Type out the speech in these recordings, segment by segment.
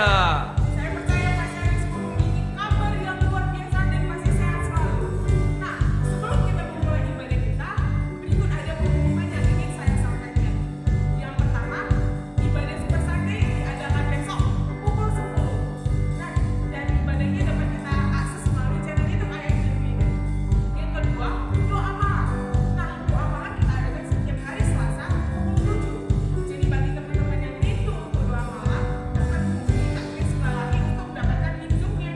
Saya percaya Mas Yaris memiliki kabar yang luar biasa dan pasti sehat selalu. Nah, sebelum kita memulai ibadah kita, berikut ada pengumuman yang ingin saya sampaikan. Yang pertama, ibadah Super Sunday diadakan besok pukul 10. Nah, dan ibadahnya dapat kita akses melalui channel YouTube IFCB. Yang kedua, doa malam. Nah, doa malam kita adakan setiap hari Selasa pukul 7. Jadi bagi teman-teman yang rindu untuk doa malam, dapat menghubungi Kak Chris Balani untuk mendapatkan link Zoom-nya.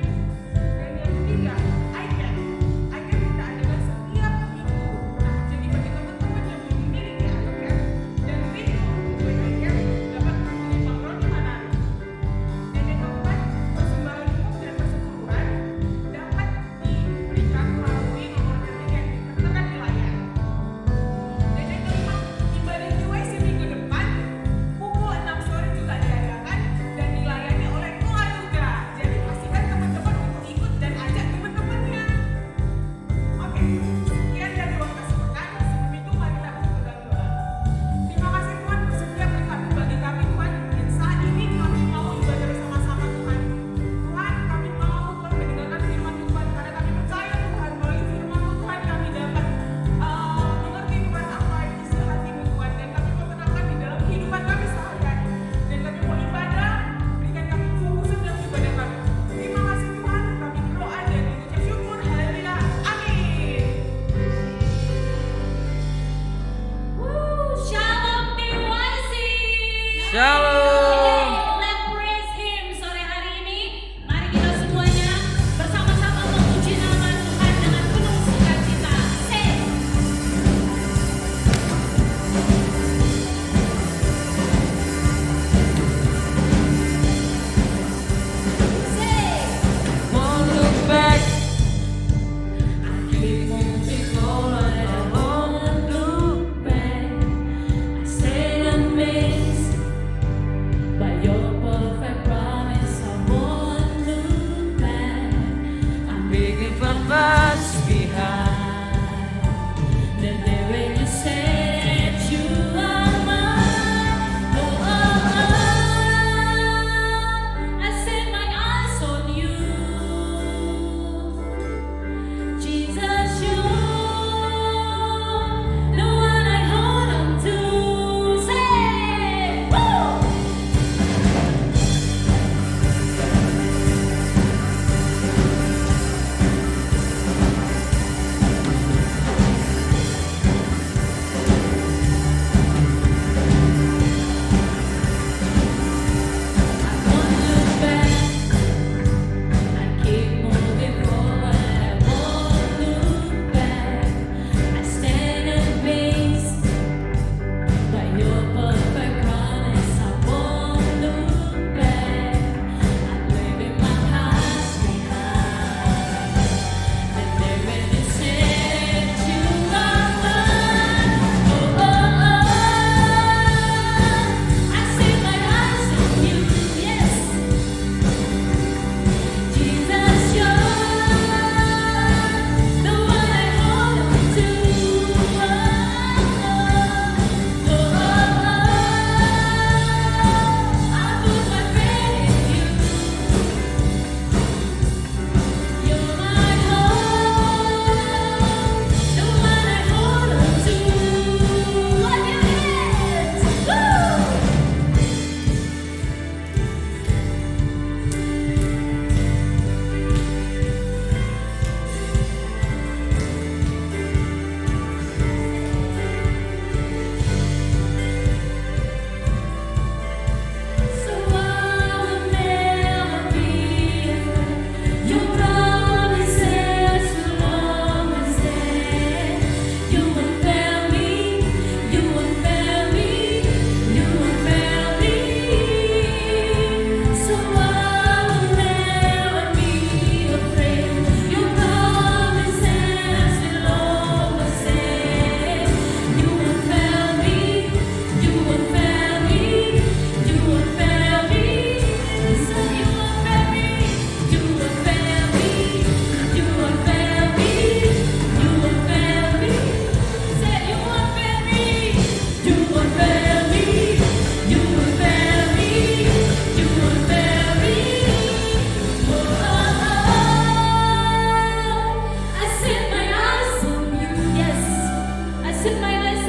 Dan yang ketiga, iCamp. iCamp kita adakan setiap minggu. Nah, jadi bagi teman-teman yang belum memiliki iCamp dan rindu untuk iCamp, dapat menghubungi Bang Roni Manari. Dan yang keempat, persembahan umum dan persepuluhan dapat diberikan melalui nomor rekening yang ditertera di layar. Dan yang kelima, ibadah KYC minggu depan pukul 6 sore juga diadakan dan dilayani oleh Koa juga. Jadi pastikan teman-teman untuk ikut dan ajak teman-temannya. Oke, sekian dari waktu sepekan. Sebelum itu mari kita berdoa dalam doa. Terima kasih Tuhan bersedia berkati bagi kami Tuhan. Dan saat ini kami mau ibadah bersama-sama Tuhan. Tuhan, kami mau Tuhan mendengarkan firman Tuhan karena kami percaya Tuhan melalui firman Tuhan kami dapat mengerti Tuhan apa isi hatimu Tuhan dan kami mau terapkan di dalam kehidupan kami sehari-hari. Dan kami mau ibadah, berikan kami kefokusan dalam ibadah kami. Terima kasih Tuhan, kami berdoa dan mengucap syukur. Haleluya. Amin. Shalom DYC. Shalom. Let's praise Him sore hari ini. Mari kita semuanya bersama-sama memuji nama Tuhan dengan penuh sukacita. Say, Won't look back. I keep moving forward. I won't look back. I stay amazed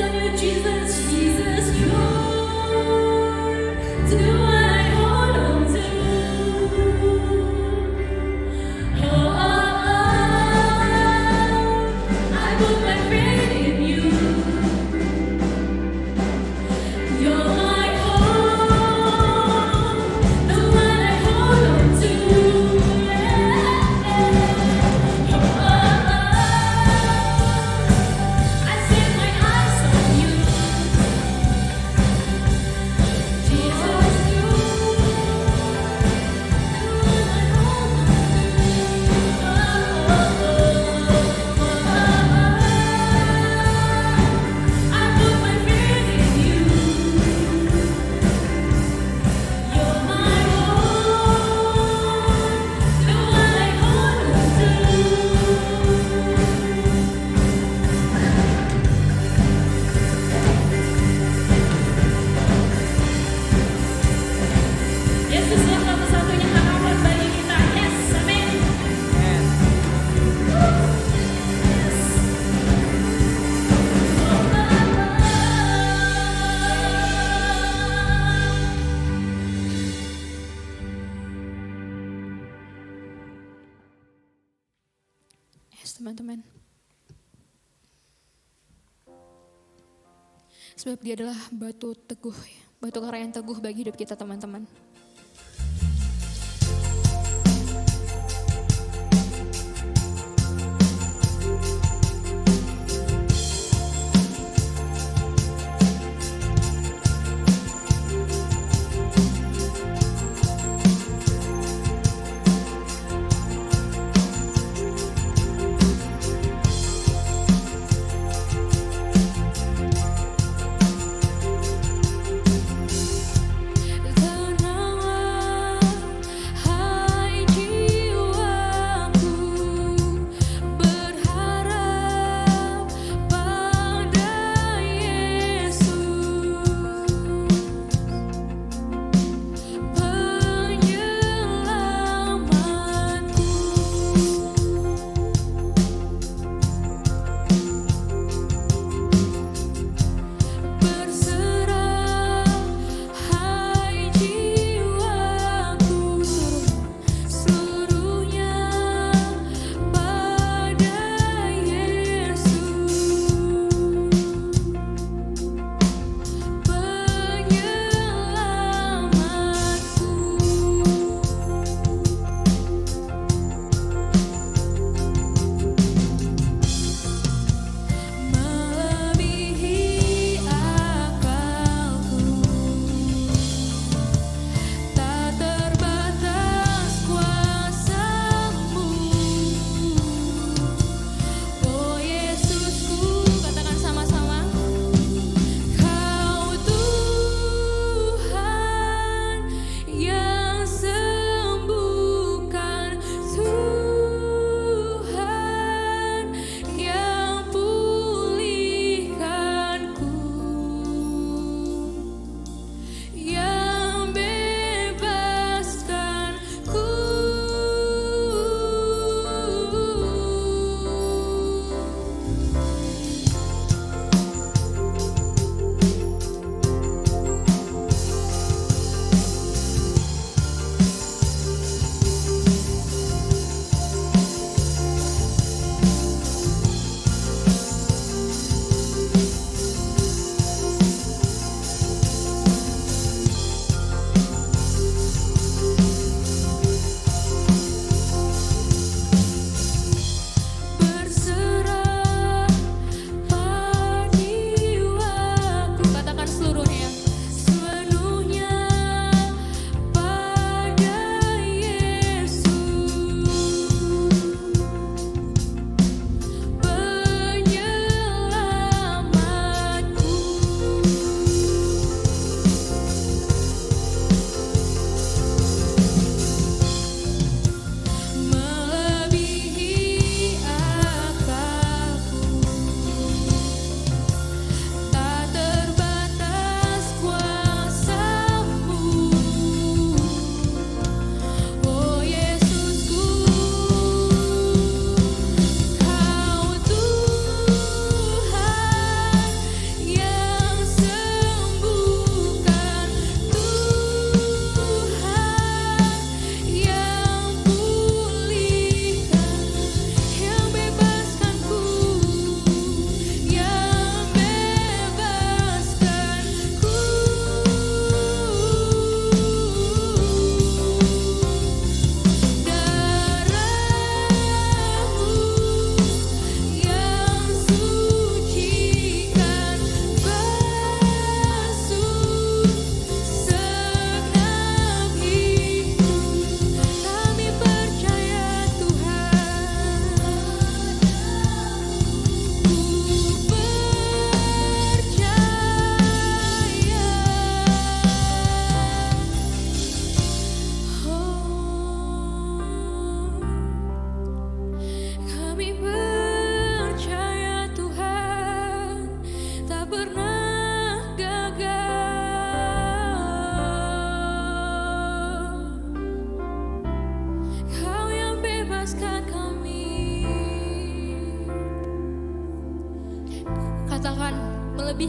on you, Jesus, Jesus, you're the one I hold on to. Oh, I put my faith in you. You're my hope, the one I hold on to. I set my eyes on you, Jesus. You, the one I hold on to. I put my faith in you. You're my hope, the one I hold on to. Yesuslah satu-satunya harapan bagi kita. Yes, amin. Yes, teman-teman. Sebab dia adalah batu teguh, batu karang yang teguh bagi hidup kita, teman-teman.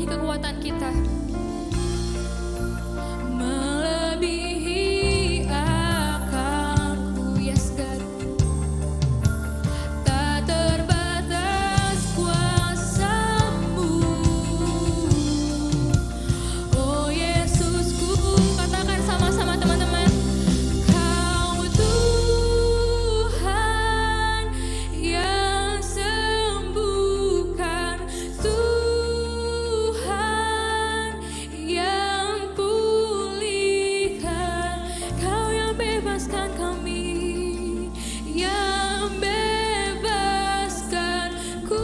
melebihi kekuatan kita. Melebihi akalku, yes God. Tak terbatas kuasa-Mu. Oh Yesusku, katakan sama-sama teman-teman. Kau Tuhan yang sembuhkan, Tuhan yang pulihkan, Kau yang bebaskan kami, yang bebaskanku.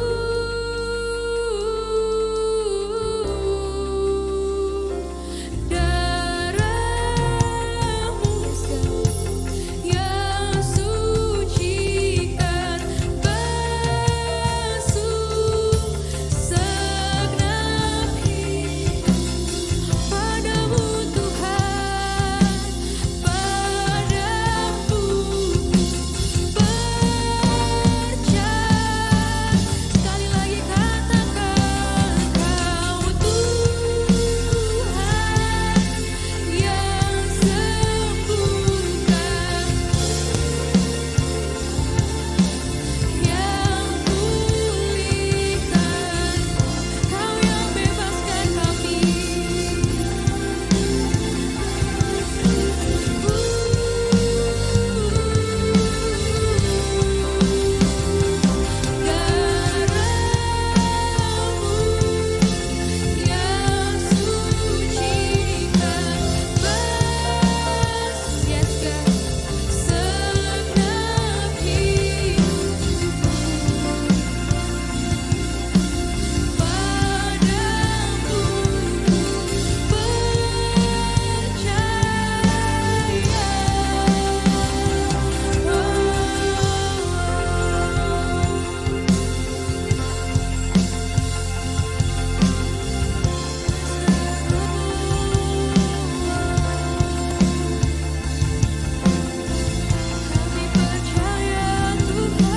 Darah-Mu yang sucikan, basuh segenap hidup. Padamu Tuhan, padamu percaya. Sekali lagi katakan, Kau Tuhan yang sembuhkan, yang pulihkan, Kau yang bebaskan kami. Darah-Mu yang sucikan, basuh, yes God, segenap hidupku. Padamu kami percaya Tuhan.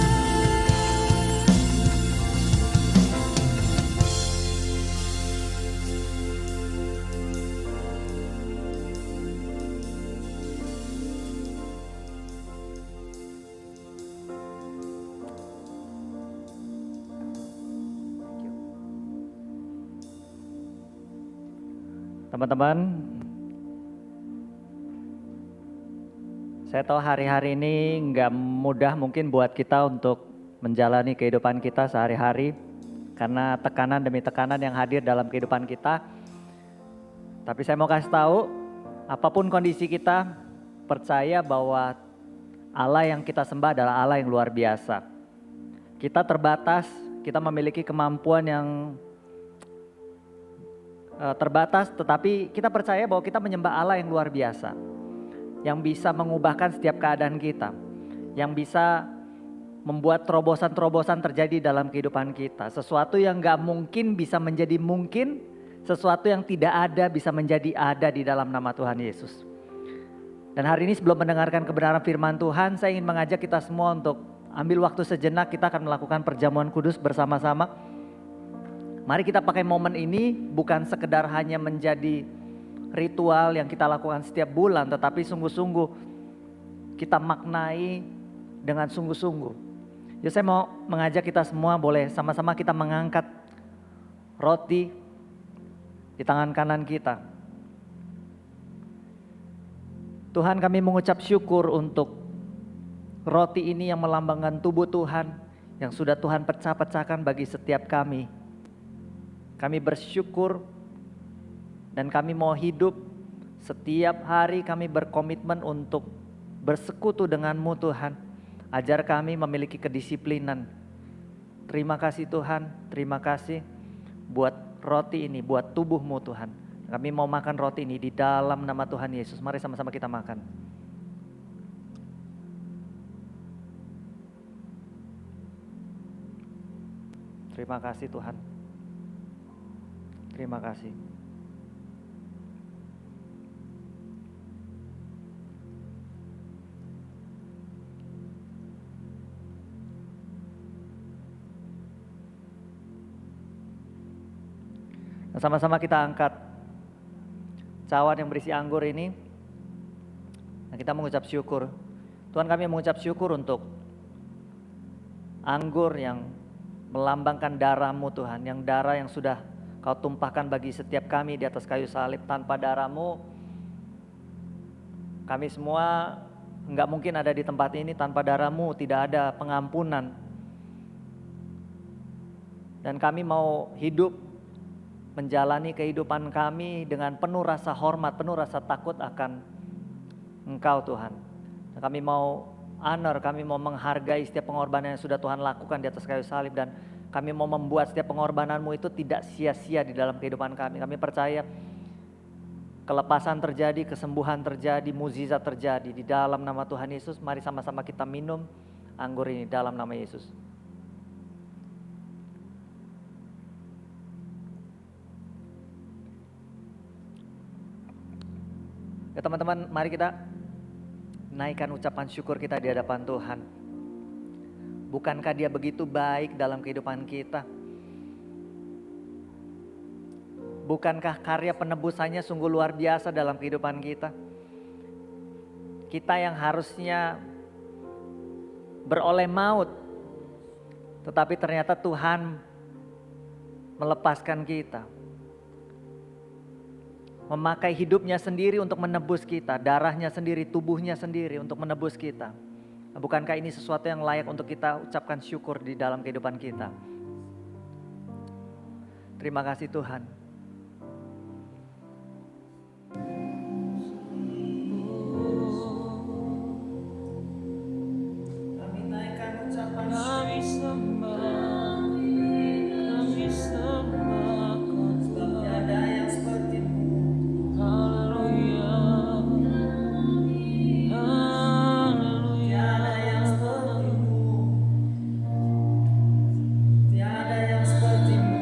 Teman-teman, saya tahu hari-hari ini nggak mudah mungkin buat kita untuk menjalani kehidupan kita sehari-hari karena tekanan demi tekanan yang hadir dalam kehidupan kita. Tapi saya mau kasih tahu, apapun kondisi kita, percaya bahwa Allah yang kita sembah adalah Allah yang luar biasa. Kita terbatas, kita memiliki kemampuan yang terbatas, tetapi kita percaya bahwa kita menyembah Allah yang luar biasa, yang bisa mengubahkan setiap keadaan kita, yang bisa membuat terobosan-terobosan terjadi dalam kehidupan kita. Sesuatu yang gak mungkin bisa menjadi mungkin, sesuatu yang tidak ada bisa menjadi ada di dalam nama Tuhan Yesus. Dan hari ini sebelum mendengarkan kebenaran firman Tuhan, saya ingin mengajak kita semua untuk ambil waktu sejenak. Kita akan melakukan perjamuan kudus bersama-sama. Mari kita pakai momen ini bukan sekedar hanya menjadi ritual yang kita lakukan setiap bulan, tetapi sungguh-sungguh kita maknai dengan sungguh-sungguh. Ya, saya mau mengajak kita semua, boleh sama-sama kita mengangkat roti di tangan kanan kita. Tuhan, kami mengucap syukur untuk roti ini yang melambangkan tubuh Tuhan yang sudah Tuhan pecah-pecahkan bagi setiap kami. Kami bersyukur dan kami mau hidup setiap hari, kami berkomitmen untuk bersekutu dengan-Mu Tuhan. Ajar kami memiliki kedisiplinan. Terima kasih Tuhan, terima kasih buat roti ini, buat tubuh-Mu Tuhan. Kami mau makan roti ini di dalam nama Tuhan Yesus. Mari sama-sama kita makan. Terima kasih Tuhan. Terima kasih. Sama-sama kita angkat cawan yang berisi anggur ini. Nah, kita mengucap syukur. Tuhan, kami mengucap syukur untuk anggur yang melambangkan darah-Mu Tuhan. Yang darah yang sudah Kau tumpahkan bagi setiap kami di atas kayu salib. Tanpa darah-Mu, kami semua enggak mungkin ada di tempat ini. Tanpa darah-Mu tidak ada pengampunan. Dan kami mau hidup menjalani kehidupan kami dengan penuh rasa hormat, penuh rasa takut akan Engkau Tuhan. Dan kami mau honor, kami mau menghargai setiap pengorbanan yang sudah Tuhan lakukan di atas kayu salib. Dan kami mau membuat setiap pengorbanan-Mu itu tidak sia-sia di dalam kehidupan kami. Kami percaya kelepasan terjadi, kesembuhan terjadi, mukjizat terjadi di dalam nama Tuhan Yesus. Mari sama-sama kita minum anggur ini dalam nama Yesus. Ya teman-teman, mari kita naikkan ucapan syukur kita di hadapan Tuhan. Bukankah Dia begitu baik dalam kehidupan kita? Bukankah karya penebusannya sungguh luar biasa dalam kehidupan kita? Kita yang harusnya beroleh maut, tetapi ternyata Tuhan melepaskan kita. Memakai hidupnya sendiri untuk menebus kita, darahnya sendiri, tubuhnya sendiri untuk menebus kita. Bukankah ini sesuatu yang layak untuk kita ucapkan syukur di dalam kehidupan kita? Terima kasih Tuhan. Kami naikkan ucapan sebab tiada yang seperti-Mu. Tiada yang seperti-Mu. Tiada yang seperti-Mu.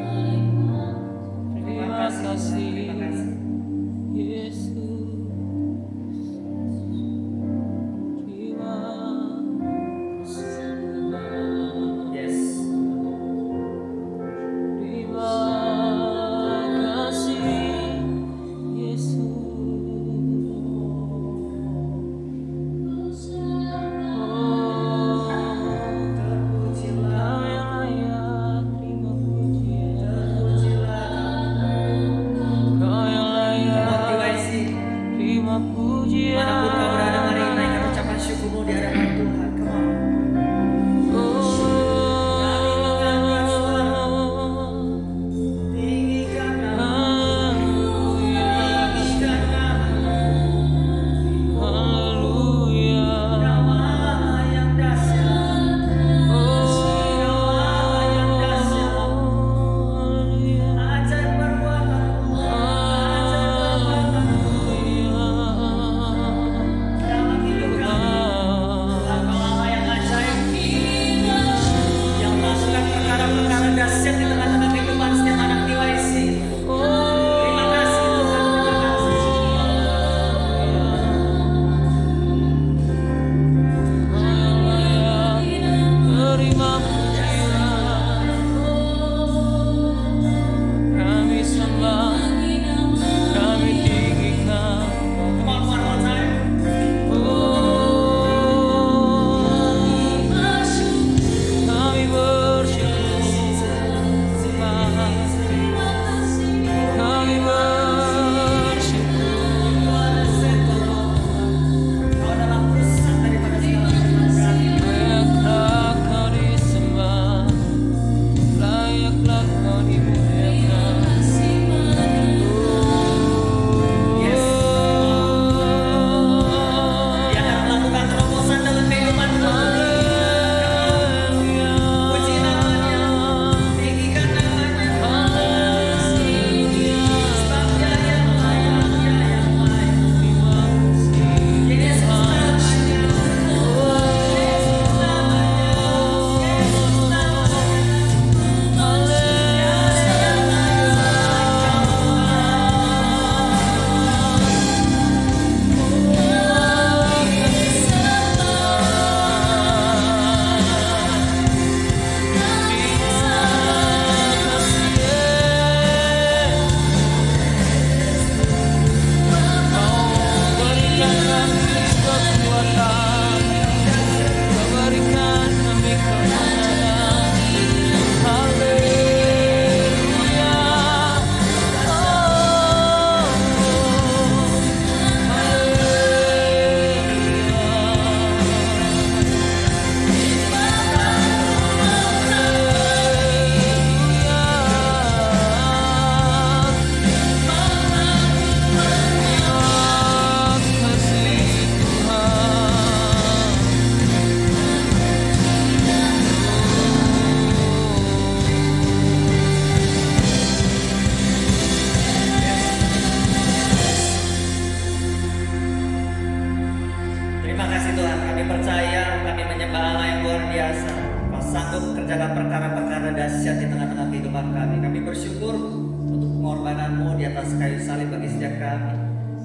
sanggup kerjakan perkara-perkara dahsyat di tengah-tengah kehidupan kami. Kami bersyukur untuk pengorbanan-Mu di atas kayu salib bagi setiap kami.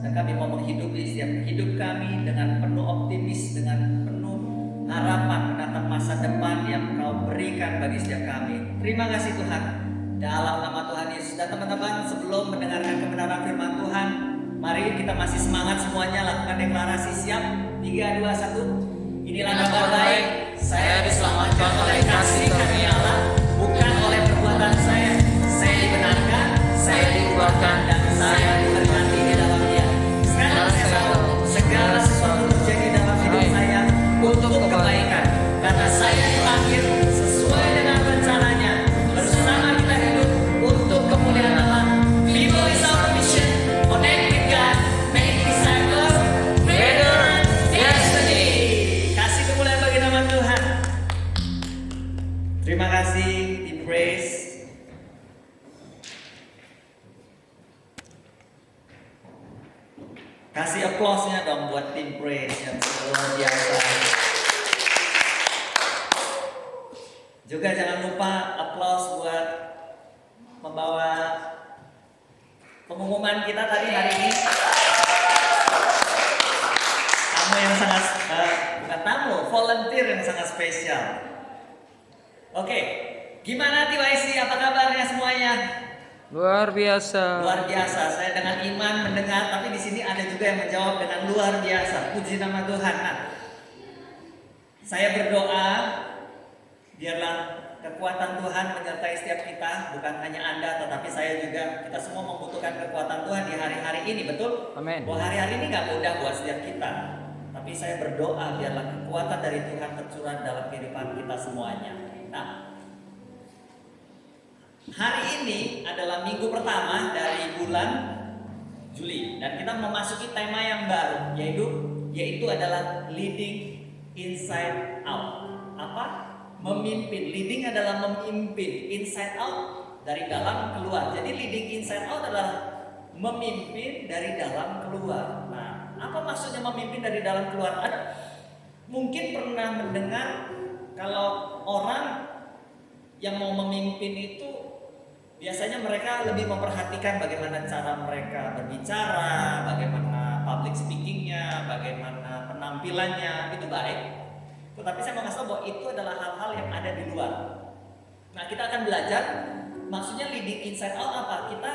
Dan kami mau menghidupi setiap hidup kami dengan penuh optimis, dengan penuh harapan menatap masa depan yang Kau berikan bagi setiap kami. Terima kasih Tuhan. Dalam nama Tuhan Yesus. Dan teman-teman, sebelum mendengarkan kebenaran firman Tuhan, mari kita masih semangat semuanya lakukan deklarasi. Siap? 3, 2, 1. Inilah kabar baik. Saya diselamatkan oleh kasih karunia Allah, bukan oleh perbuatan saya. Saya dibenarkan, saya dikuatkan, dan saya diberkati di dalam Dia. Sekarang saya tahu segala sesuatu terjadi dalam hidup saya untuk kebaikan, karena saya dipanggil sesuai dengan rencananya. Bersama kita hidup untuk kemuliaan Allah. People is our mission. Connect with God, make disciples, better destiny. Kasih kemuliaan bagi nama Tuhan. Terima kasih di praise. Kasih applause-nya dong buat tim praise yang luar biasa. Juga jangan lupa applause buat membawa pengumuman kita tadi hari ini. Tamu yang sangat bukan tamu, volunteer yang sangat spesial. Oke, gimana TYC? Apa kabarnya semuanya? Luar biasa. Luar biasa. Saya dengan iman mendengar, tapi di sini ada juga yang menjawab dengan luar biasa. Puji nama Tuhan. Nah, saya berdoa biarlah kekuatan Tuhan menyertai setiap kita, bukan hanya Anda, tetapi saya juga, kita semua membutuhkan kekuatan Tuhan di hari-hari ini, betul? Amin. Bahwa hari-hari ini gak mudah buat setiap kita, tapi saya berdoa biarlah kekuatan dari Tuhan tercurah dalam kehidupan kita semuanya. Nah, hari ini adalah minggu pertama dari bulan Juli, dan kita memasuki tema yang baru, yaitu adalah leading inside out. Apa? Memimpin. Leading adalah memimpin. Inside out, dari dalam keluar. Jadi leading inside out adalah memimpin dari dalam keluar. Nah, apa maksudnya memimpin dari dalam keluar? Mungkin pernah mendengar kalau orang yang mau memimpin itu biasanya mereka lebih memperhatikan bagaimana cara mereka berbicara, bagaimana public speakingnya, bagaimana penampilannya, itu baik. Tetapi saya mau kasih tahu bahwa itu adalah hal-hal yang ada di luar. Nah, kita akan belajar maksudnya leading inside out apa? Kita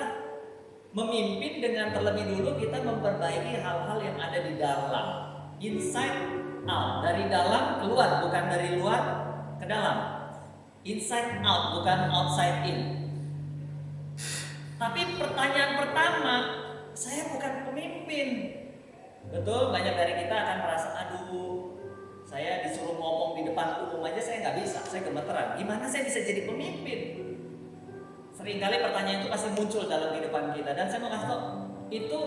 memimpin dengan terlebih dulu kita memperbaiki hal-hal yang ada di dalam. Inside out, dari dalam keluar, bukan dari luar ke dalam. Inside out, bukan outside in. Tapi pertanyaan pertama, saya bukan pemimpin. Betul, banyak dari kita akan merasa, aduh, saya disuruh ngomong di depan umum aja saya nggak bisa, saya gemeteran. Gimana saya bisa jadi pemimpin? Seringkali pertanyaan itu pasti muncul dalam kehidupan kita. Dan saya mau kasih tahu, itu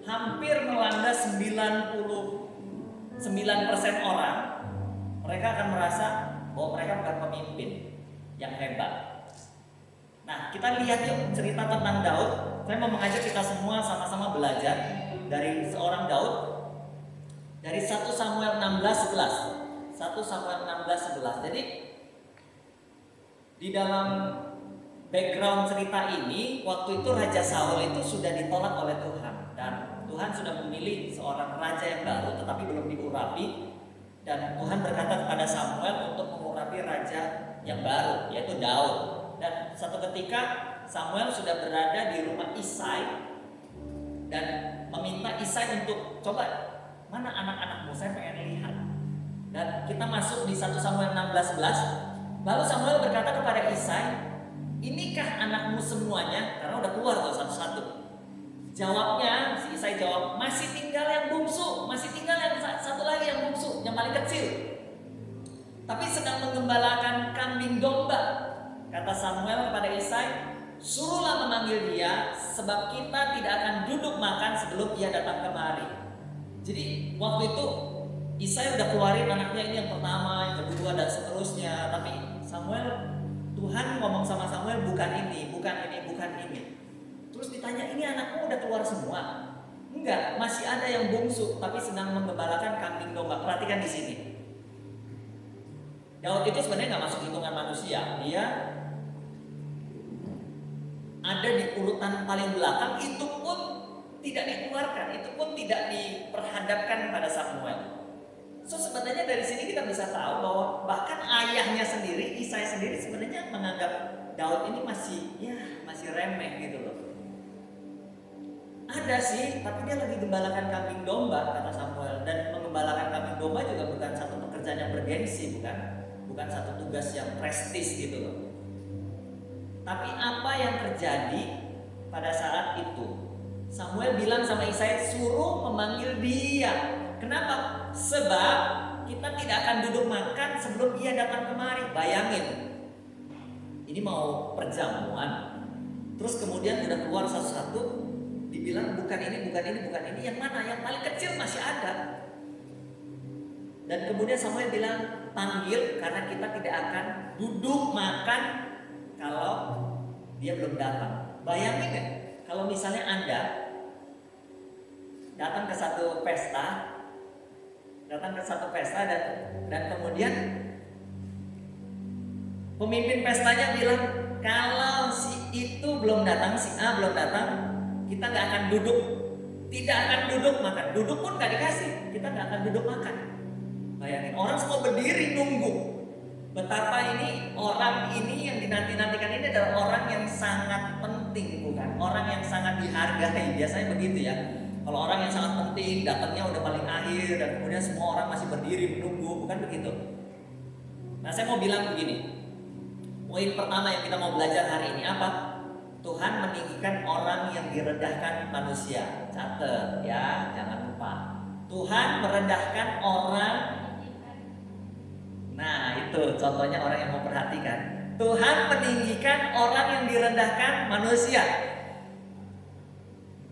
hampir melanda 99% orang. Mereka akan merasa bahwa mereka bukan pemimpin yang hebat. Nah, kita lihat yuk cerita tentang Daud. Saya mau mengajak kita semua sama-sama belajar dari seorang Daud. Dari 1 Samuel 16:11. 1 Samuel 16:11. Jadi di dalam background cerita ini, waktu itu Raja Saul itu sudah ditolak oleh Tuhan. Dan Tuhan sudah memilih seorang raja yang baru tetapi belum diurapi. Dan Tuhan berkata kepada Samuel untuk mengurapi raja yang baru, yaitu Daud. Dan satu ketika Samuel sudah berada di rumah Isai dan meminta Isai untuk coba, mana anak-anakmu, saya pengen lihat. Dan kita masuk di 1 Samuel 16:11. Lalu Samuel berkata kepada Isai, inikah anakmu semuanya? Karena udah keluar tuh satu-satu. Jawabnya, si Isai jawab, masih tinggal yang bungsu, masih tinggal yang satu lagi yang bungsu, yang paling kecil. Tapi sedang mengembalakan kambing domba. Kata Samuel kepada Isai, suruhlah memanggil dia, sebab kita tidak akan duduk makan sebelum dia datang kemari. Jadi waktu itu Isai udah keluarin anaknya ini yang pertama, yang kedua dan seterusnya. Tapi Tuhan ngomong sama Samuel, bukan ini, bukan ini, bukan ini. Terus ditanya, ini anakmu udah keluar semua? Enggak, masih ada yang bungsu, tapi sedang menggembalakan kambing domba. Perhatikan di sini. Daud itu sebenarnya nggak masuk hitungan manusia. Dia ada di urutan paling belakang, itu pun tidak dikeluarkan, itu pun tidak diperhadapkan pada Samuel. So sebenarnya dari sini kita bisa tahu bahwa bahkan ayahnya sendiri, Isai sendiri sebenarnya menganggap Daud ini masih remeh gitu loh. Ada sih, tapi dia lagi gembalakan kambing domba, kata Samuel. Dan mengembalakan kambing domba juga bukan satu pekerjaan yang bergengsi, bukan satu tugas yang prestis gitu loh. Tapi apa yang terjadi pada saat itu? Samuel bilang sama Isai, suruh memanggil dia. Kenapa? Sebab kita tidak akan duduk makan sebelum dia datang kemari. Bayangin, ini mau perjamuan, terus kemudian udah keluar satu-satu, dibilang bukan ini, yang mana? Yang paling kecil masih ada. Dan kemudian Samuel bilang, panggil, karena kita tidak akan duduk makan kalau dia belum datang. Bayangin ya, kalau misalnya Anda datang ke satu pesta dan kemudian pemimpin pestanya bilang, kalau si itu belum datang, si A belum datang, kita nggak akan duduk, tidak akan duduk makan. Duduk pun nggak dikasih, kita nggak akan duduk makan. Bayangin, orang semua berdiri nunggu. Betapa ini orang ini yang dinanti-nantikan ini adalah orang yang sangat penting, bukan orang yang sangat dihargai. Biasanya begitu ya. Kalau orang yang sangat penting datangnya udah paling akhir dan kemudian semua orang masih berdiri menunggu, bukan begitu. Nah, saya mau bilang begini. Poin pertama yang kita mau belajar hari ini apa? Tuhan meninggikan orang yang direndahkan manusia. Catat ya, jangan lupa. Tuhan merendahkan orang. Nah, itu contohnya orang yang memperhatikan. Tuhan meninggikan orang yang direndahkan manusia.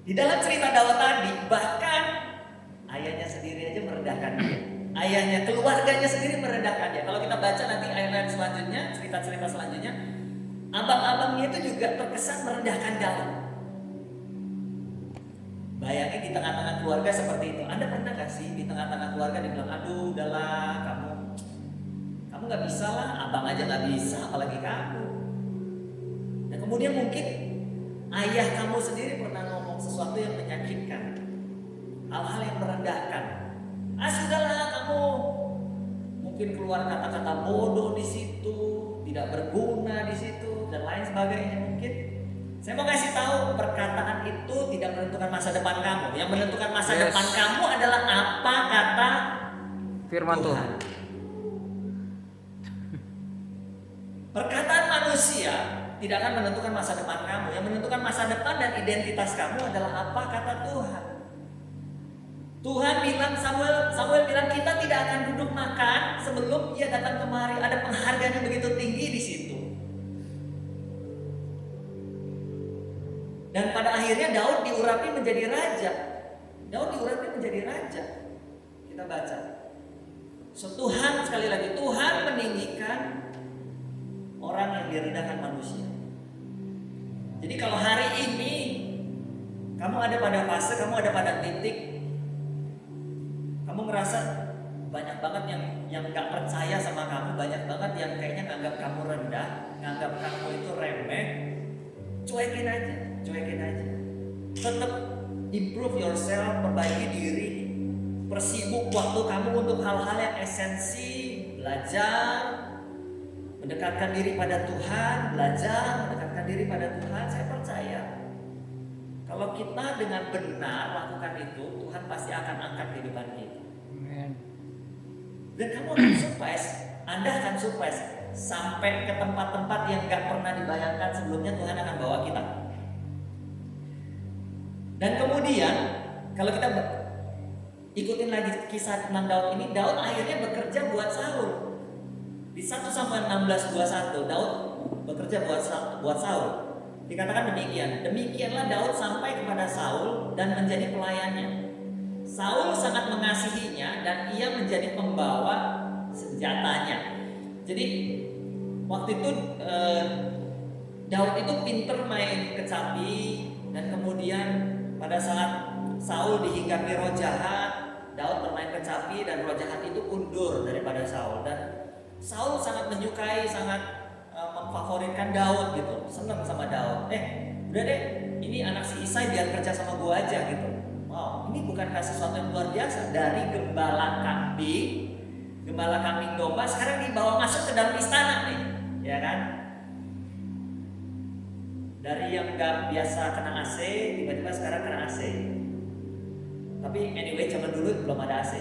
Di dalam cerita Daud tadi, bahkan ayahnya sendiri aja merendahkan dia. Ayahnya, keluarganya sendiri merendahkan dia. Kalau kita baca nanti ayat-ayat selanjutnya, cerita-cerita selanjutnya, abang-abangnya itu juga terkesan merendahkan Daud. Bayangin di tengah-tengah keluarga seperti itu. Anda pernah gak sih di tengah-tengah keluarga dibilang, aduh udahlah kamu gak bisa lah, abang aja gak bisa, apalagi kamu. Dan kemudian mungkin ayah kamu sendiri pernah ngomong sesuatu yang menyakitkan, hal-hal yang merendahkan. Sudahlah, kamu mungkin keluar kata-kata bodoh di situ, tidak berguna di situ, dan lain sebagainya mungkin. Saya mau kasih tahu, perkataan itu tidak menentukan masa depan kamu. Yang menentukan masa depan kamu adalah apa kata Firman Tuhan. Perkataan manusia tidak akan menentukan masa depan kamu. Yang menentukan masa depan dan identitas kamu adalah apa kata Tuhan. Tuhan bilang, Samuel bilang, kita tidak akan duduk makan sebelum dia datang kemari. Ada penghargaan yang begitu tinggi di situ. Dan pada akhirnya Daud diurapi menjadi raja. Kita baca. So, Tuhan, sekali lagi, Tuhan meninggikan orang yang direndahkan manusia. Jadi kalau hari ini kamu ada pada fase, kamu ada pada titik, kamu ngerasa banyak banget yang gak percaya sama kamu, banyak banget yang kayaknya nganggap kamu rendah, nganggap kamu itu remeh, cuekin aja. Tetap improve yourself, perbaiki diri, persibuk waktu kamu untuk hal-hal yang esensi, belajar, mendekatkan diri pada Tuhan, Saya percaya kalau kita dengan benar lakukan itu, Tuhan pasti akan angkat kehidupan kita. Amen. Dan kamu akan surprise, Anda akan surprise sampai ke tempat-tempat yang gak pernah dibayangkan sebelumnya. Tuhan akan bawa kita. Dan kemudian kalau kita ikutin lagi kisah tentang Daud ini, Daud akhirnya bekerja buat Saul. Di 1 Samuel 16:21, Daud bekerja buat Saul. Dikatakan demikian, demikianlah Daud sampai kepada Saul dan menjadi pelayannya. Saul sangat mengasihinya dan ia menjadi pembawa senjatanya. Jadi waktu itu Daud itu pinter main kecapi, dan kemudian pada saat Saul dihinggapi roh jahat, Daud bermain kecapi dan roh jahat itu undur daripada Saul. Dan Saul sangat menyukai, sangat memfavoritkan Daud gitu, senang sama Daud. Udah deh, ini anak si Isai biar kerja sama gua aja gitu. Wow, ini bukankah sesuatu yang luar biasa? Dari gembala kambing domba sekarang dibawa masuk ke dalam istana nih, ya kan? Dari yang gak biasa kena AC, tiba-tiba sekarang kena AC. Tapi anyway, zaman dulu belum ada AC.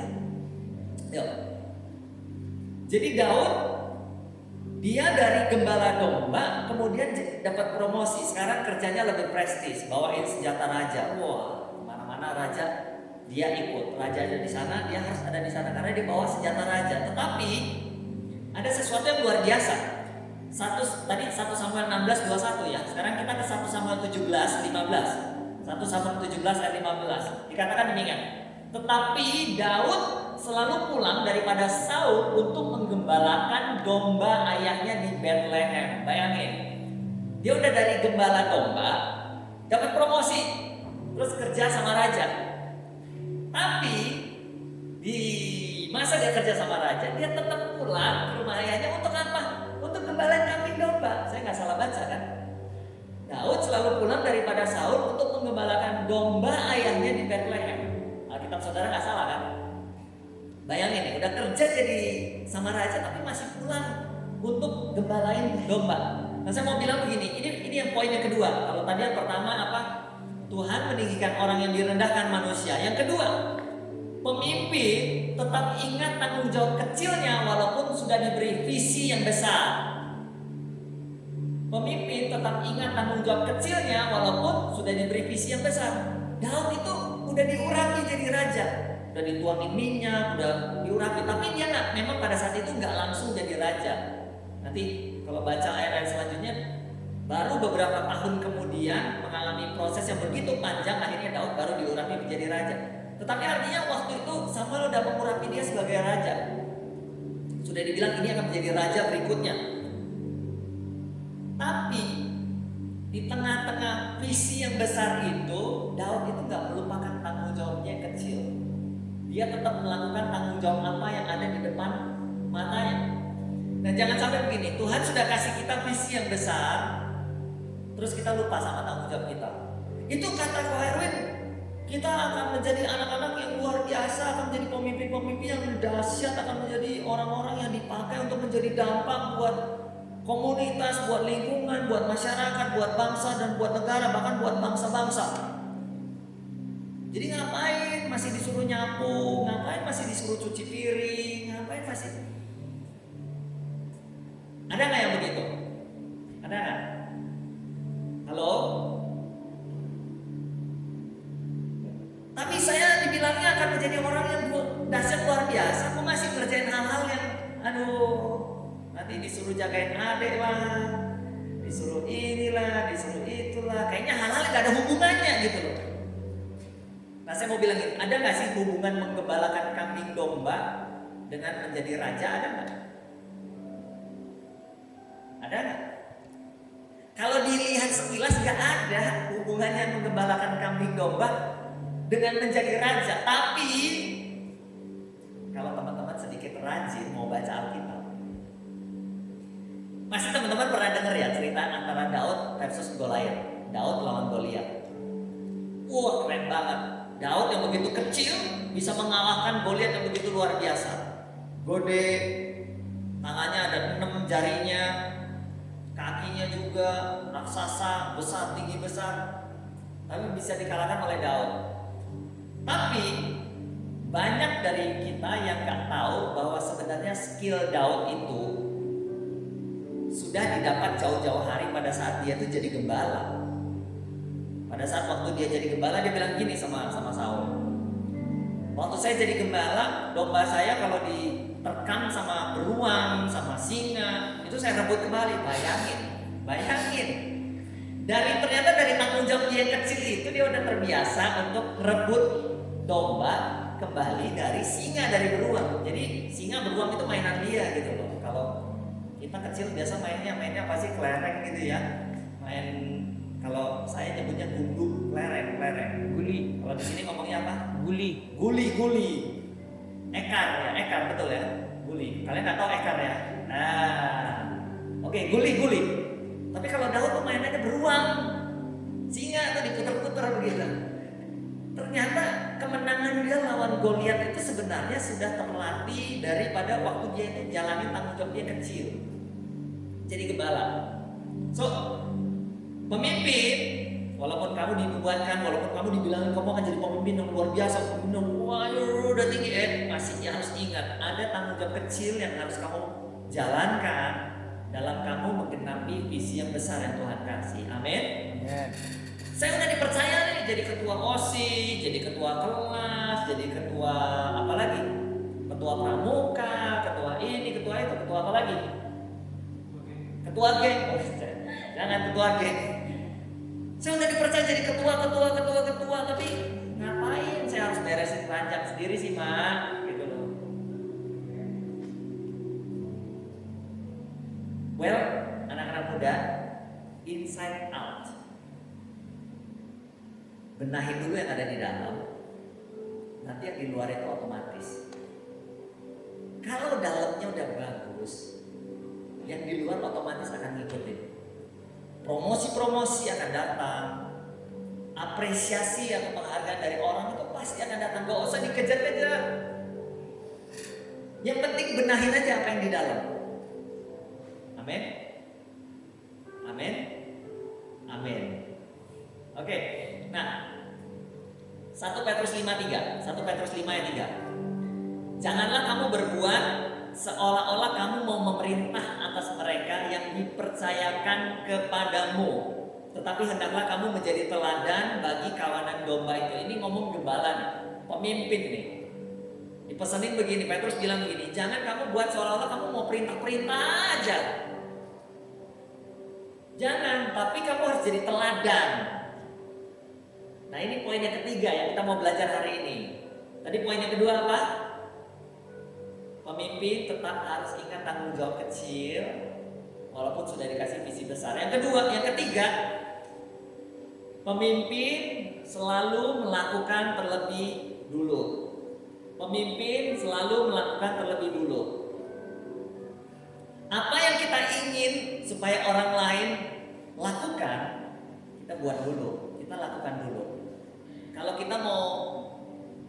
Yuk. Jadi Daud, dia dari gembala domba kemudian dapat promosi. Sekarang kerjanya lebih prestis, bawain senjata raja. Wah, mana-mana raja dia ikut. Raja ada di sana, dia harus ada di sana karena dia bawa senjata raja. Tetapi ada sesuatu yang luar biasa. Tadi 1 Samuel 16:21 ya. Sekarang kita ke 1 Samuel 17:15. 1 Samuel 17 ayat 15. Dikatakan demikian. Tetapi Daud selalu pulang daripada Saul untuk menggembalakan domba ayahnya di Bethlehem. Bayangin, dia udah dari gembala domba, dapat promosi, terus kerja sama raja. Tapi di masa dia kerja sama raja, dia tetap pulang ke rumah ayahnya untuk apa? Untuk gembalain kambing domba. Saya nggak salah baca kan? Daud selalu pulang daripada Saul untuk menggembalakan domba ayahnya di Bethlehem. Alkitab saudara nggak salah kan? Bayangin nih, udah kerja jadi sama raja tapi masih pulang untuk gembalain domba. Nah saya mau bilang begini, ini yang poin yang kedua. Kalau tadi yang pertama apa? Tuhan meninggikan orang yang direndahkan manusia. Yang kedua, pemimpin tetap ingat tanggung jawab kecilnya walaupun sudah diberi visi yang besar. Pemimpin tetap ingat tanggung jawab kecilnya walaupun sudah diberi visi yang besar. Daud itu udah diurapi jadi raja, udah dituangin minyak, udah diurapi, tapi dia memang pada saat itu nggak langsung jadi raja. Nanti kalau baca ayat-ayat selanjutnya, baru beberapa tahun kemudian mengalami proses yang begitu panjang, akhirnya Daud baru diurapi menjadi raja. Tetapi artinya waktu itu Samuel udah mengurapi dia sebagai raja. Sudah dibilang ini akan menjadi raja berikutnya. Tapi di tengah-tengah visi yang besar itu, Daud itu nggak melupakan tanggung jawabnya yang kecil. Dia tetap melakukan tanggung jawab apa yang ada di depan matanya. Dan jangan sampai begini, Tuhan sudah kasih kita visi yang besar, terus kita lupa sama tanggung jawab kita. Itu kata Ko Erwin, kita akan menjadi anak-anak yang luar biasa, akan menjadi pemimpin-pemimpin yang dahsyat, akan menjadi orang-orang yang dipakai untuk menjadi dampak buat komunitas, buat lingkungan, buat masyarakat, buat bangsa dan buat negara, bahkan buat bangsa-bangsa. Jadi ngapain masih disuruh nyapu, ngapain masih disuruh cuci piring, ngapain masih? Ada nggak yang begitu? Ada nggak? Halo? Tapi saya dibilangnya akan menjadi orang yang dahsyat luar biasa, aku masih kerjain hal-hal yang nanti disuruh jagain adik lah, disuruh inilah, disuruh itulah, kayaknya hal-hal yang gak ada hubungannya gitu loh. Nah saya mau bilang, ada gak sih hubungan menggembalakan kambing domba dengan menjadi raja, ada gak? Ada gak? Kalau dilihat sekilas gak ada hubungannya menggembalakan kambing domba dengan menjadi raja. Tapi kalau teman-teman sedikit rajin mau baca Alkitab, pasti teman-teman pernah dengar ya cerita antara Daud versus Goliat. Daud lawan Goliat. Wah keren banget. Daud yang begitu kecil bisa mengalahkan Goliat yang begitu luar biasa. Gede, tangannya ada 6 jarinya, kakinya juga raksasa, besar, tinggi besar. Tapi bisa dikalahkan oleh Daud. Tapi banyak dari kita yang gak tahu bahwa sebenarnya skill Daud itu sudah didapat jauh-jauh hari pada saat dia tuh jadi gembala. Pada saat waktu dia jadi gembala, dia bilang gini sama Saul. Waktu saya jadi gembala, domba saya kalau diterkam sama beruang, sama singa, itu saya rebut kembali. Bayangin. Ternyata dari tanggung jawab dia kecil itu, dia udah terbiasa untuk rebut domba kembali dari singa, dari beruang. Jadi singa beruang itu mainan dia gitu loh. Kalau kita kecil biasa mainnya apa sih, kelereng gitu ya. Kalau saya nyebutnya gundu, kelereng. Guli. Kalau di sini ngomongnya apa? Guli. Guli. Ekar betul ya. Guli. Kalian nggak tahu ekar ya? Nah, oke, guli. Tapi kalau Daud tuh mainannya beruang, singa tuh diputer-puter begitu. Ternyata kemenangan dia lawan Goliat itu sebenarnya sudah terlatih daripada waktu dia itu jalani tanggung jawab dia kecil. Jadi gembala. So, pemimpin, walaupun kamu dinubuatkan, walaupun kamu dibilangin kamu akan jadi pemimpin yang luar biasa, pemimpin yang udah tinggi, masih harus ingat ada tanggung jawab kecil yang harus kamu jalankan dalam kamu menggenapi visi yang besar yang Tuhan kasih. Amin. Saya udah dipercaya nih jadi ketua OSIS, jadi ketua kelas, jadi ketua apa lagi? Ketua pramuka, ketua ini, ketua itu, ketua apa lagi? Ketua geng. Jangan ketua geng. Saya udah dipercaya jadi ketua, tapi ngapain saya harus beresin ranjang sendiri sih, Mak? Gitu loh. Well, anak-anak muda, inside out. Benahin dulu yang ada di dalam. Nanti yang di luar itu otomatis. Kalau dalamnya udah bagus, yang di luar otomatis akan ngikutin. Promosi-promosi akan datang. Apresiasi atau penghargaan dari orang itu pasti akan datang. Gak usah dikejar-kejar. Yang penting benahin aja apa yang di dalam. Amin. Amin. Amin. Oke. Nah, 1 Petrus 5:3. 1 Petrus 5 ayat 3. Janganlah kamu berbuat seolah-olah kamu mau memerintah atas mereka yang dipercayakan kepadamu, tetapi hendaklah kamu menjadi teladan bagi kawanan domba itu. Ini ngomong gembala nih, pemimpin nih. Dipesenin begini, Petrus bilang begini, jangan kamu buat seolah-olah kamu mau perintah-perintah aja. Jangan, tapi kamu harus jadi teladan. Nah, ini poin yang ketiga yang kita mau belajar hari ini. Tadi poin yang kedua apa? Pemimpin tetap harus ingat tanggung jawab kecil walaupun sudah dikasih visi besar. Yang kedua, yang ketiga, pemimpin selalu melakukan terlebih dulu. Pemimpin selalu melakukan terlebih dulu. Apa yang kita ingin supaya orang lain lakukan, kita buat dulu, kita lakukan dulu. Kalau kita mau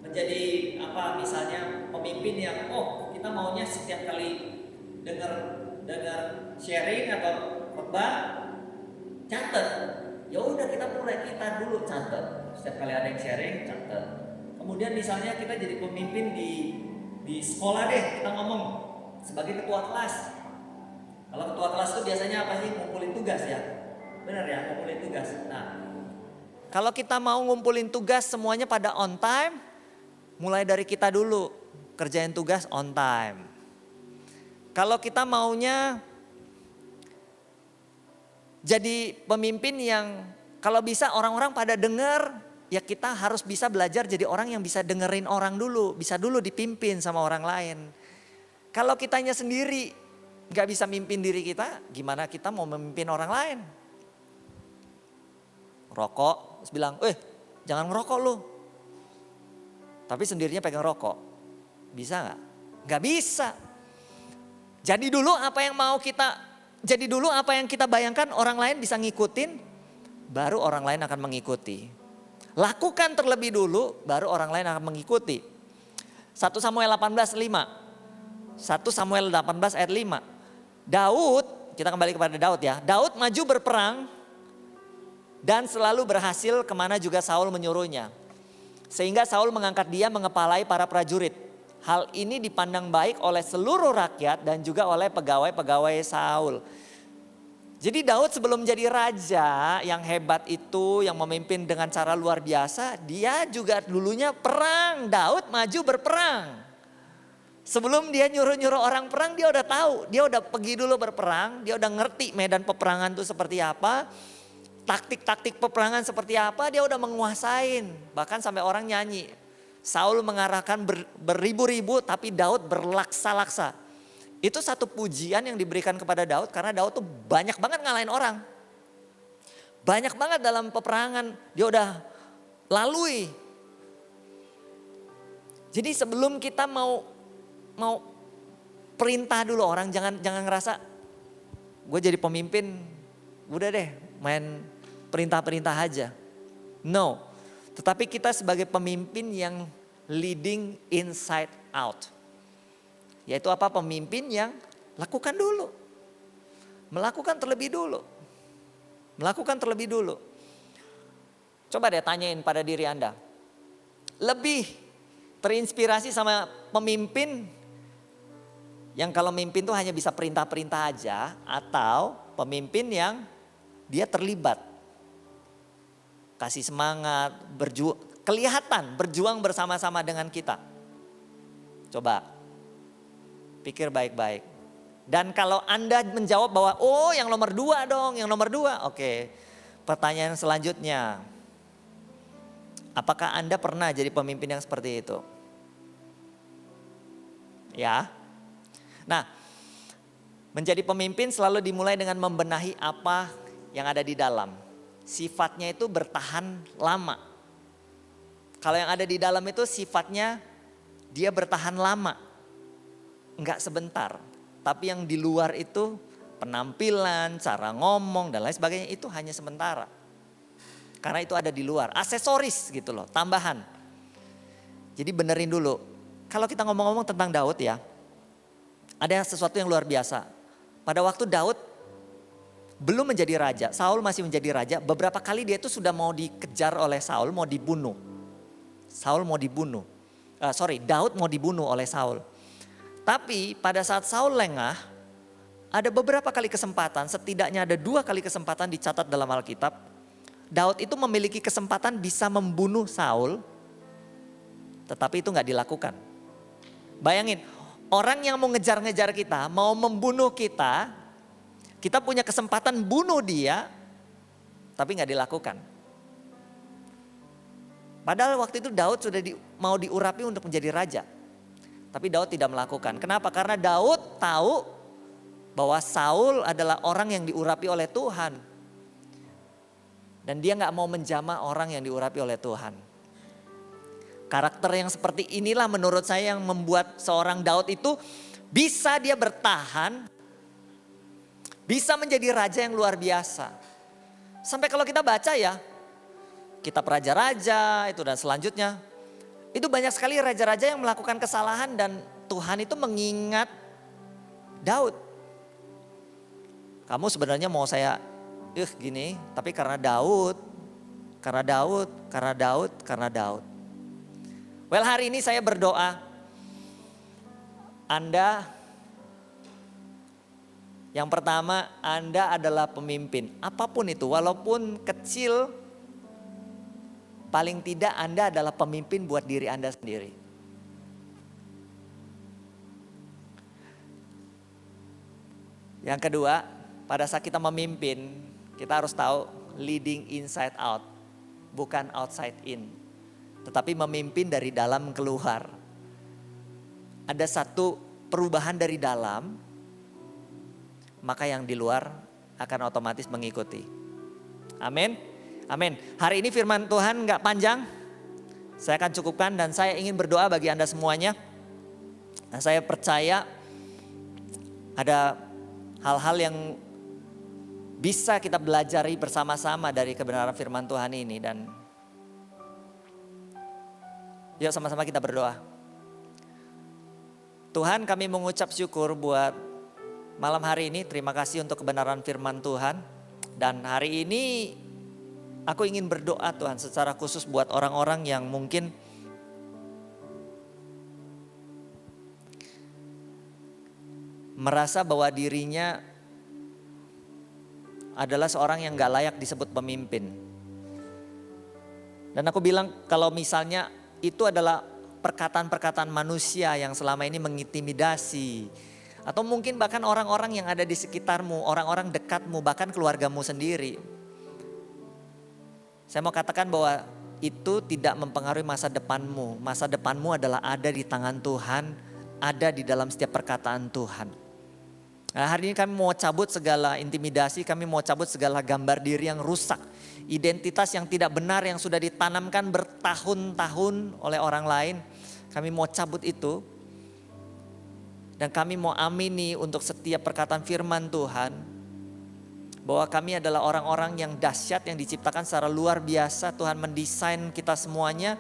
menjadi apa, misalnya pemimpin yang kita maunya setiap kali dengar sharing atau khotbah catat, ya udah kita mulai kita dulu catat. Setiap kali ada yang sharing catat. Kemudian misalnya kita jadi pemimpin di sekolah deh, kita ngomong sebagai ketua kelas. Kalau ketua kelas itu biasanya apa sih? Ngumpulin tugas ya. Benar ya, ngumpulin tugas. Nah, kalau kita mau ngumpulin tugas semuanya pada on time, mulai dari kita dulu kerjain tugas on time. Kalau kita maunya jadi pemimpin yang kalau bisa orang-orang pada dengar, ya kita harus bisa belajar jadi orang yang bisa dengerin orang dulu, bisa dulu dipimpin sama orang lain. Kalau kitanya sendiri gak bisa mimpin diri kita, gimana kita mau memimpin orang lain? Rokok, terus bilang, jangan ngerokok lu. Tapi sendirinya pegang rokok. Bisa gak? Gak bisa. Jadi dulu apa yang kita bayangkan orang lain bisa ngikutin, baru orang lain akan mengikuti. Lakukan terlebih dulu, baru orang lain akan mengikuti. 1 Samuel 18:5. 1 Samuel 18 ayat 5. Daud, kita kembali kepada Daud ya. Daud maju berperang dan selalu berhasil kemana juga Saul menyuruhnya. Sehingga Saul mengangkat dia mengepalai para prajurit. Hal ini dipandang baik oleh seluruh rakyat dan juga oleh pegawai-pegawai Saul. Jadi Daud sebelum jadi raja yang hebat itu, yang memimpin dengan cara luar biasa, dia juga dulunya perang. Daud maju berperang. Sebelum dia nyuruh-nyuruh orang perang, dia udah tahu. Dia udah pergi dulu berperang, dia udah ngerti medan peperangan itu seperti apa. Taktik-taktik peperangan seperti apa dia udah menguasain. Bahkan sampai orang nyanyi. Saul mengarahkan beribu-ribu tapi Daud berlaksa-laksa. Itu satu pujian yang diberikan kepada Daud karena Daud tuh banyak banget ngalahin orang. Banyak banget dalam peperangan dia udah lalui. Jadi sebelum kita mau perintah dulu orang, jangan ngerasa gue jadi pemimpin udah deh main perintah-perintah aja. No, tetapi kita sebagai pemimpin yang leading inside out. Yaitu apa? Pemimpin yang lakukan dulu. Melakukan terlebih dulu. Melakukan terlebih dulu. Coba deh tanyain pada diri Anda. Lebih terinspirasi sama pemimpin yang kalau mimpin tuh hanya bisa perintah-perintah aja, atau pemimpin yang dia terlibat. Kasih semangat, kelihatan berjuang bersama-sama dengan kita. Coba pikir baik-baik. Dan kalau Anda menjawab bahwa oh yang nomor 2 dong, yang nomor 2. Oke, pertanyaan selanjutnya. Apakah Anda pernah jadi pemimpin yang seperti itu? Ya. Nah, menjadi pemimpin selalu dimulai dengan membenahi apa yang ada di dalam. Sifatnya itu bertahan lama. Kalau yang ada di dalam itu sifatnya dia bertahan lama. Enggak sebentar. Tapi yang di luar itu penampilan, cara ngomong dan lain sebagainya itu hanya sementara. Karena itu ada di luar. Aksesoris gitu loh, tambahan. Jadi benerin dulu. Kalau kita ngomong-ngomong tentang Daud ya. Ada sesuatu yang luar biasa. Pada waktu Daud belum menjadi raja, Saul masih menjadi raja. Beberapa kali dia itu sudah mau dikejar oleh Saul, mau dibunuh. Daud mau dibunuh oleh Saul. Tapi pada saat Saul lengah, ada beberapa kali kesempatan, setidaknya ada 2 kali kesempatan dicatat dalam Alkitab. Daud itu memiliki kesempatan bisa membunuh Saul, tetapi itu gak dilakukan. Bayangin, orang yang mau ngejar-ngejar kita, mau membunuh kita punya kesempatan bunuh dia, tapi gak dilakukan. Padahal waktu itu Daud sudah mau diurapi untuk menjadi raja. Tapi Daud tidak melakukan. Kenapa? Karena Daud tahu bahwa Saul adalah orang yang diurapi oleh Tuhan. Dan dia gak mau menjamah orang yang diurapi oleh Tuhan. Karakter yang seperti inilah menurut saya yang membuat seorang Daud itu bisa dia bertahan. Bisa menjadi raja yang luar biasa. Sampai kalau kita baca ya, kitab raja-raja itu dan selanjutnya. Itu banyak sekali raja-raja yang melakukan kesalahan dan Tuhan itu mengingat Daud. Kamu sebenarnya mau saya gini, tapi karena Daud. Well, hari ini saya berdoa Anda, yang pertama Anda adalah pemimpin. Apapun itu, walaupun kecil, paling tidak Anda adalah pemimpin buat diri Anda sendiri. Yang kedua, pada saat kita memimpin, kita harus tahu leading inside out, bukan outside in. Tetapi memimpin dari dalam keluar. Ada satu perubahan dari dalam, maka yang di luar akan otomatis mengikuti. Amin. Amin. Hari ini firman Tuhan gak panjang. Saya akan cukupkan dan saya ingin berdoa bagi Anda semuanya. Nah, saya percaya ada hal-hal yang bisa kita belajari bersama-sama dari kebenaran firman Tuhan ini. Dan yuk sama-sama kita berdoa. Tuhan, kami mengucap syukur buat malam hari ini. Terima kasih untuk kebenaran firman Tuhan. Dan hari ini aku ingin berdoa Tuhan secara khusus buat orang-orang yang mungkin merasa bahwa dirinya adalah seorang yang gak layak disebut pemimpin. Dan aku bilang kalau misalnya itu adalah perkataan-perkataan manusia yang selama ini mengintimidasi. Atau mungkin bahkan orang-orang yang ada di sekitarmu, orang-orang dekatmu, bahkan keluargamu sendiri. Saya mau katakan bahwa itu tidak mempengaruhi masa depanmu. Masa depanmu adalah ada di tangan Tuhan, ada di dalam setiap perkataan Tuhan. Nah, hari ini kami mau cabut segala intimidasi, kami mau cabut segala gambar diri yang rusak. Identitas yang tidak benar yang sudah ditanamkan bertahun-tahun oleh orang lain. Kami mau cabut itu. Dan kami mau amini untuk setiap perkataan firman Tuhan, bahwa kami adalah orang-orang yang dahsyat, yang diciptakan secara luar biasa. Tuhan mendesain kita semuanya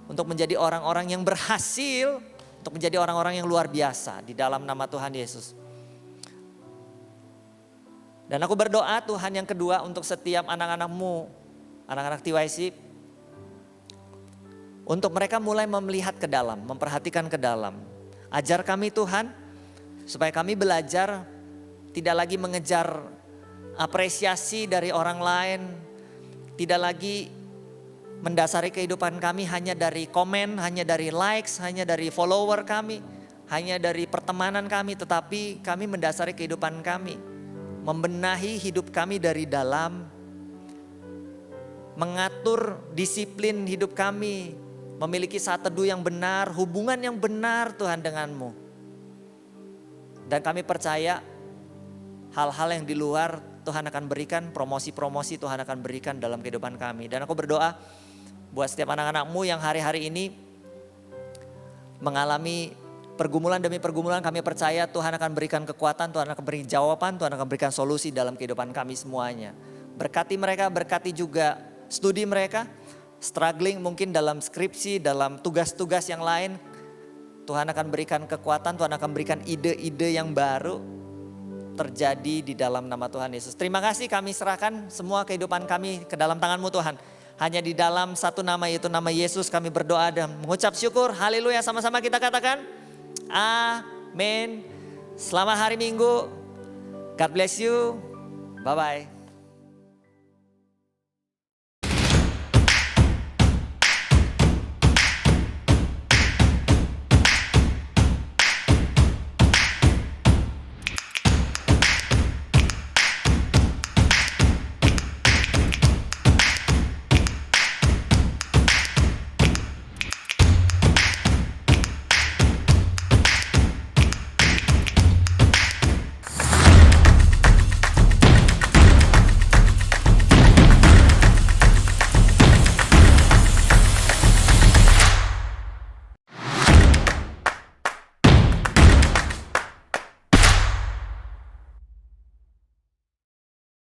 untuk menjadi orang-orang yang berhasil, untuk menjadi orang-orang yang luar biasa di dalam nama Tuhan Yesus. Dan aku berdoa Tuhan yang kedua untuk setiap anak-anakmu, anak-anak TYC, untuk mereka mulai melihat ke dalam, memperhatikan ke dalam. Ajar kami Tuhan, supaya kami belajar tidak lagi mengejar apresiasi dari orang lain, tidak lagi mendasari kehidupan kami hanya dari komen, hanya dari likes, hanya dari follower kami, hanya dari pertemanan kami, tetapi kami mendasari kehidupan kami, membenahi hidup kami dari dalam, mengatur disiplin hidup kami, memiliki saat teduh yang benar, hubungan yang benar Tuhan denganmu. Dan kami percaya hal-hal yang di luar Tuhan akan berikan, promosi-promosi Tuhan akan berikan dalam kehidupan kami. Dan aku berdoa buat setiap anak-anakmu yang hari-hari ini mengalami pergumulan demi pergumulan, kami percaya Tuhan akan berikan kekuatan, Tuhan akan beri jawaban, Tuhan akan berikan solusi dalam kehidupan kami semuanya. Berkati mereka, berkati juga studi mereka, struggling mungkin dalam skripsi, dalam tugas-tugas yang lain. Tuhan akan berikan kekuatan, Tuhan akan berikan ide-ide yang baru terjadi di dalam nama Tuhan Yesus. Terima kasih, kami serahkan semua kehidupan kami ke dalam tangan-Mu Tuhan. Hanya di dalam satu nama, yaitu nama Yesus, kami berdoa dan mengucap syukur. Haleluya, sama-sama kita katakan amin. Selamat hari Minggu. God bless you. Bye-bye.